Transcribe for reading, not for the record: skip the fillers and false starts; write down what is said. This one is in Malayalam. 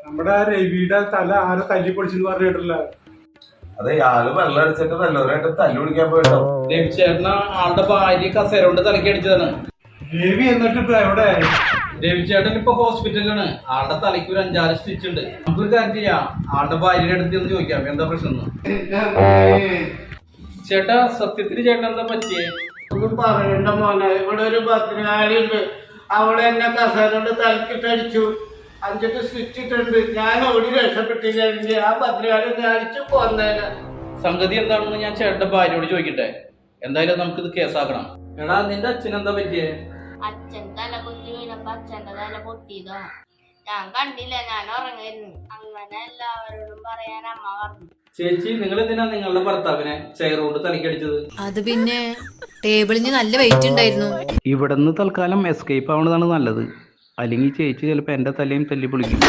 നമ്മുടെ രവിയുടെ തല ആരെ തല്ലി പൊളിച്ചെന്ന് പറഞ്ഞിട്ടില്ല. അതെ, ആള് വെള്ളം അടിച്ചിട്ട് നല്ലവരായിട്ട് തല്ലു പിടിക്കാൻ പോയിട്ടോ. രവിചേട്ടന ആളുടെ ഭാര്യ കസേര കൊണ്ട് തലക്കി അടിച്ചതാണ്. രവി എന്നിട്ട് ഇപ്പൊ എവിടെ? രവിചേട്ടൻ ഇപ്പൊ ഹോസ്പിറ്റലിലാണ്. ആളുടെ തലയ്ക്ക് ഒരു 5-6 സ്റ്റിച്ച് ഉണ്ട്. നമുക്കൊരു കാര്യം ചെയ്യാം, ആളുടെ ഭാര്യയുടെ അടുത്ത് ഒന്ന് ചോദിക്കാം എന്താ പ്രശ്നം. ചേട്ടാ, സത്യത്തിന് ചേട്ടൻ എന്താ പറ്റിയേ? ഒന്നും പറയണ്ട മോനെ, ഇവിടെ ഒരു ഭദ്രകാളിയുണ്ട്. അവളെ എന്നെ കസേരണ്ട് തലക്കിട്ടടിച്ചു. 5 സ്റ്റിച്ച് ഇട്ടുണ്ട്. ഞാൻ ഓടി രക്ഷപ്പെട്ടില്ലെങ്കിൽ ആ ഭദ്രകാളി അടിച്ചു പോന്നേനെ. സംഗതി എന്താണെന്ന് ഞാൻ ചേട്ടന്റെ ഭാര്യയോട് ചോദിക്കട്ടെ. എന്തായാലും നമുക്കിത് കേസാക്കണം. എടാ, നിന്റെ അച്ഛൻ എന്താ പറ്റിയേ? അച്ഛൻ തല കുത്തി വീണപ്പോ അച്ഛന്റെ തല പൊട്ടിയതോ. ഞാൻ കണ്ടില്ല, ഞാൻ ഉറങ്ങായിരുന്നു. അങ്ങനെ എല്ലാവരോടും പറയാൻ അമ്മ പറഞ്ഞു. ചേച്ചി, നിങ്ങൾ എന്തിനാ നിങ്ങളുടെ ഭർത്താവിനെ ചെയർ കൊണ്ട് തലക്കടിച്ചത്? അത് പിന്നെ ടേബിളിന് നല്ല വെയിറ്റ് ഉണ്ടായിരുന്നു. ഇവിടുന്ന് തൽക്കാലം എസ്കേപ്പ് ആവുന്നതാണ് നല്ലത്. അല്ലെങ്കിൽ ചേച്ചി ചിലപ്പോൾ എൻ്റെ തലയും തല്ലി പൊളിക്കും.